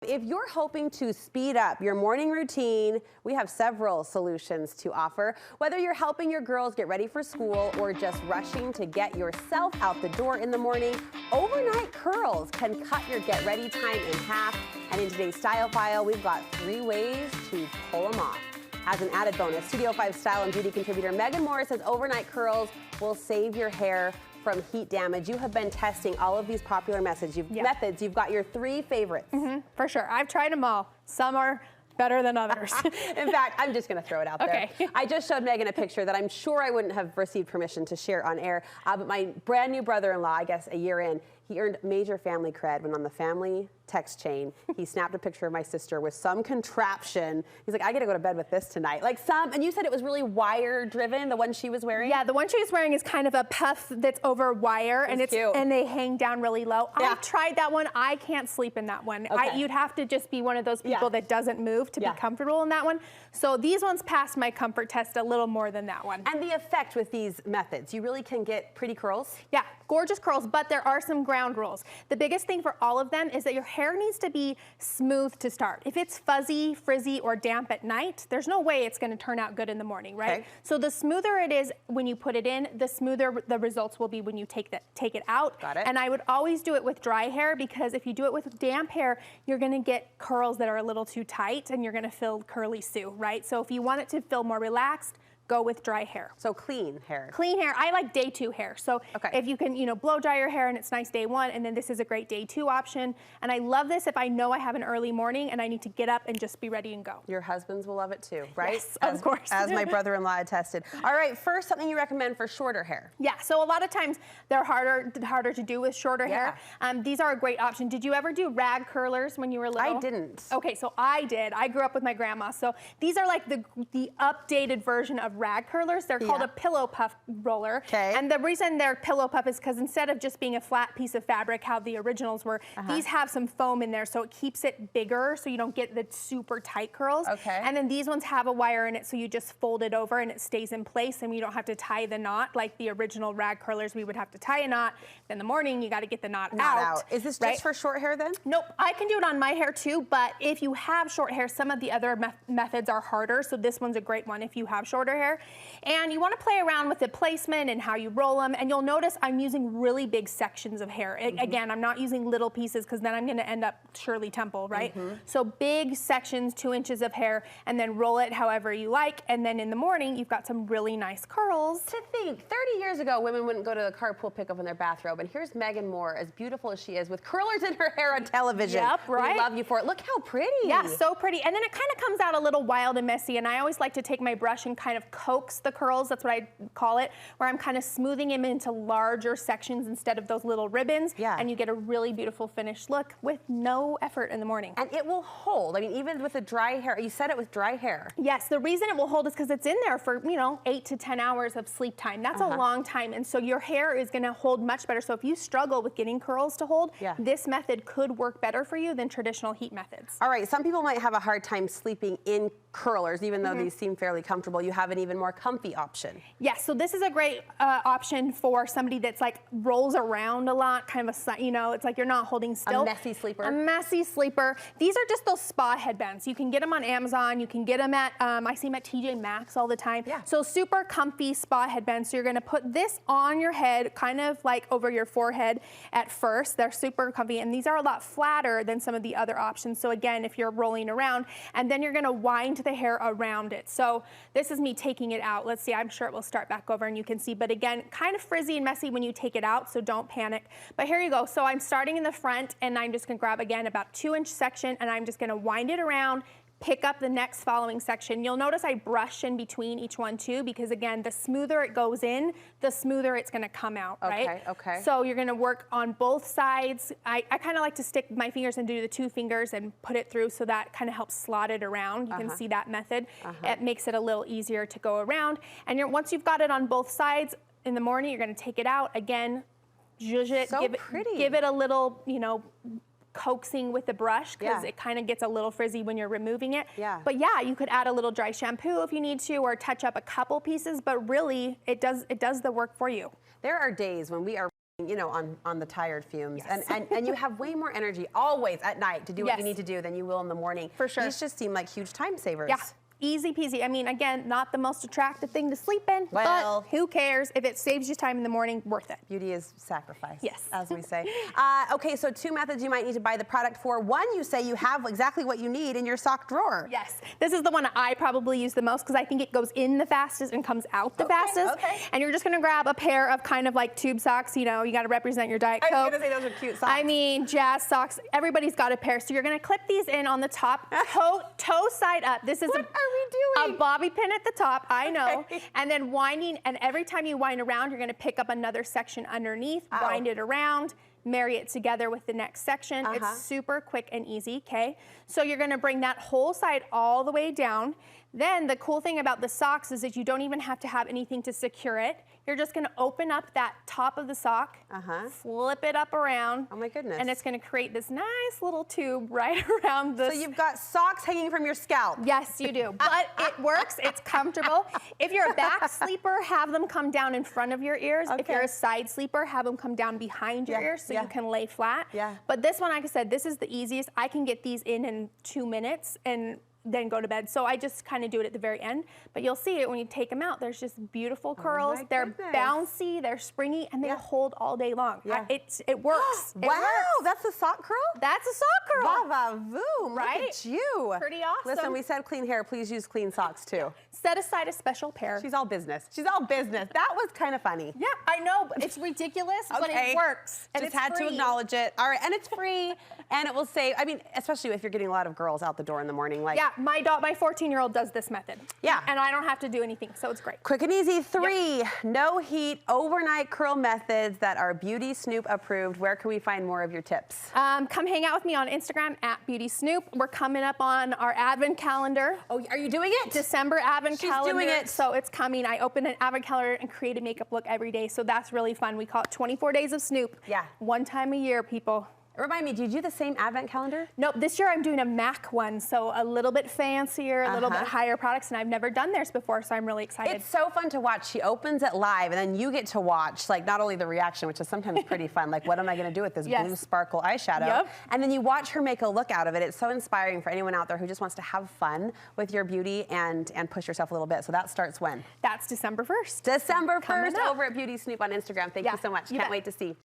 If you're hoping to speed up your morning routine, we have several solutions to offer. Whether you're helping your girls get ready for school or just rushing to get yourself out the door in the morning, overnight curls can cut your get ready time in half. And in today's Style File, we've got 3 ways to pull them off. As an added bonus, Studio 5 style and beauty contributor Megan Moore says overnight curls will save your hair from heat damage. You have been testing all of these popular methods. You've got your 3 favorites. For sure. I've tried them all. Some are better than others. In fact, I'm just going to throw it out there. I just showed Megan a picture that I'm sure I wouldn't have received permission to share on air, but my brand new brother-in-law, I guess a year in, he earned major family cred when on the family text chain, he snapped a picture of my sister with some contraption. He's like, I gotta go to bed with this tonight. And you said it was really wire driven, the one she was wearing? Yeah, the one she was wearing is kind of a puff that's over wire, and they hang down really low. Yeah. I've tried that one. I can't sleep in that one. You'd have to just be one of those people that doesn't move to be comfortable in that one. So these ones passed my comfort test a little more than that one. And the effect with these methods, you really can get pretty curls? Yeah, gorgeous curls, but there are some ground rules. The biggest thing for all of them is that your hair needs to be smooth to start. If it's fuzzy, frizzy, or damp at night, there's no way it's going to turn out good in the morning, right? Okay. So the smoother it is when you put it in, the smoother the results will be when you take it out. Got it. And I would always do it with dry hair, because if you do it with damp hair, you're going to get curls that are a little too tight and you're going to feel curly Sue, right? So if you want it to feel more relaxed, go with dry hair. So clean hair. Clean hair. I like day 2 hair. So if you can, blow dry your hair and it's nice day 1, and then this is a great day 2 option. And I love this if I know I have an early morning and I need to get up and just be ready and go. Your husbands will love it too, right? Yes, of course. As my brother-in-law attested. All right, first, something you recommend for shorter hair. Yeah, so a lot of times they're harder to do with shorter hair. These are a great option. Did you ever do rag curlers when you were little? I didn't. Okay, so I did. I grew up with my grandma. So these are like the updated version of rag curlers. They're called a pillow puff roller. Okay. And the reason they're pillow puff is because instead of just being a flat piece of fabric, how the originals were, these have some foam in there, so it keeps it bigger, so you don't get the super tight curls. Okay. And then these ones have a wire in it, so you just fold it over and it stays in place, and you don't have to tie the knot like the original rag curlers. We would have to tie a knot. In the morning, you got to get the knot out. Is this just for short hair then? Nope. I can do it on my hair too, but if you have short hair, some of the other methods are harder, so this one's a great one if you have shorter hair. And you want to play around with the placement and how you roll them, and you'll notice I'm using really big sections of hair. Again, I'm not using little pieces, because then I'm going to end up Shirley Temple, right? So big sections, 2 inches of hair, and then roll it however you like, and then in the morning you've got some really nice curls. To think, 30 years ago, women wouldn't go to the carpool pickup in their bathrobe, and here's Megan Moore, as beautiful as she is, with curlers in her hair on television. Yep, right? We love you for it. Look how pretty. Yeah, so pretty. And then it kind of comes out a little wild and messy, and I always like to take my brush and kind of coax the curls. That's what I call it, where I'm kind of smoothing them into larger sections instead of those little ribbons. Yeah. And you get a really beautiful finished look with no effort in the morning. And it will hold. I mean, even with the dry hair, you said it with dry hair. Yes, the reason it will hold is because it's in there for, 8 to 10 hours of sleep time. That's a long time. And so your hair is going to hold much better. So if you struggle with getting curls to hold, this method could work better for you than traditional heat methods. All right, some people might have a hard time sleeping in curlers, even though these seem fairly comfortable. You have an even more comfy option. Yes, so this is a great option for somebody that's like rolls around a lot, kind of it's like you're not holding still. A messy sleeper. A messy sleeper. These are just those spa headbands. You can get them on Amazon. You can get them at, I see them at TJ Maxx all the time. Yeah. So super comfy spa headbands. So you're gonna put this on your head, kind of like over your forehead at first. They're super comfy, and these are a lot flatter than some of the other options. So again, if you're rolling around, and then you're gonna wind the hair around it. So this is me taking it out. Let's see, I'm sure it will start back over and you can see, but again, kind of frizzy and messy when you take it out, so don't panic. But here you go. So I'm starting in the front, and I'm just gonna grab, again, about 2-inch section, and I'm just gonna wind it around, pick up the next following section. You'll notice I brush in between each one too, because again, the smoother it goes in, the smoother it's gonna come out, right? Okay. So you're gonna work on both sides. I kind of like to stick my fingers and do the 2 fingers and put it through, so that kind of helps slot it around. You can see that method. It makes it a little easier to go around. And once you've got it on both sides, in the morning, you're gonna take it out, again, zhuzh it, give it a little, coaxing with the brush, because it kind of gets a little frizzy when you're removing it. But yeah, you could add a little dry shampoo if you need to, or touch up a couple pieces, but really it does the work for you. There are days when we are you know, on the tired fumes. Yes. And you have way more energy always at night to do what Yes. you need to do than you will in the morning. For sure. These just seem like huge time savers. Yeah. Easy peasy. I mean, again, not the most attractive thing to sleep in, Well, but who cares? If it saves you time in the morning, worth it. Beauty is sacrifice, yes, as we say. Okay, so 2 methods you might need to buy the product for. One, you say you have exactly what you need in your sock drawer. Yes, this is the one I probably use the most because I think it goes in the fastest and comes out the fastest. Okay. And you're just gonna grab a pair of kind of like tube socks. You know, you gotta represent your Diet Coke. I was gonna say those are cute socks. I mean, jazz socks. Everybody's got a pair. So you're gonna clip these in on the top, toe side up. This is what are we doing? A bobby pin at the top, I know. Okay. And then winding, and every time you wind around, you're gonna pick up another section underneath, wind it around, marry it together with the next section. It's super quick and easy, okay? So you're gonna bring that whole side all the way down. Then the cool thing about the socks is that you don't even have to have anything to secure it. You're just gonna open up that top of the sock, flip it up around. Oh my goodness. And it's gonna create this nice little tube right around this. So you've got socks hanging from your scalp. Yes, you do. But it works, it's comfortable. If you're a back sleeper, have them come down in front of your ears. If you're a side sleeper, have them come down behind your ears so you can lay flat. But this one, like I said, this is the easiest. I can get these in 2 minutes and then go to bed. So I just kind of do it at the very end. But you'll see it when you take them out. There's just beautiful curls. They're bouncy, they're springy, and they hold all day long. It works. Wow, that's a sock curl? That's a sock curl. Va-va-voom, right? Look at you. Pretty awesome. Listen, we said clean hair. Please use clean socks too. Set aside a special pair. She's all business. She's all business. That was kind of funny. Yeah, I know, but it's ridiculous, but it works. And just it's had free. to acknowledge it. All right, and it's free, and it will save, I mean, especially if you're getting a lot of girls out the door in the morning. Like, my 14-year-old does this method. Yeah. And I don't have to do anything, so it's great. Quick and easy. 3, no heat, overnight curl methods that are Beauty Snoop approved. Where can we find more of your tips? Come hang out with me on Instagram @BeautySnoop. We're coming up on our advent calendar. Oh, are you doing it? December advent calendar. She's doing it. So it's coming. I open an advent calendar and create a makeup look every day. So that's really fun. We call it 24 Days of Snoop. Yeah. One time a year, people. Remind me, do you do the same advent calendar? Nope, this year I'm doing a MAC one, so a little bit fancier, a little bit higher products, and I've never done theirs before, so I'm really excited. It's so fun to watch. She opens it live, and then you get to watch, like, not only the reaction, which is sometimes pretty fun, like, what am I gonna do with this blue sparkle eyeshadow? And then you watch her make a look out of it. It's so inspiring for anyone out there who just wants to have fun with your beauty and push yourself a little bit. So that starts when? That's December 1st. December 1st over at Beauty Snoop on Instagram. Thank you so much. Can't wait to see.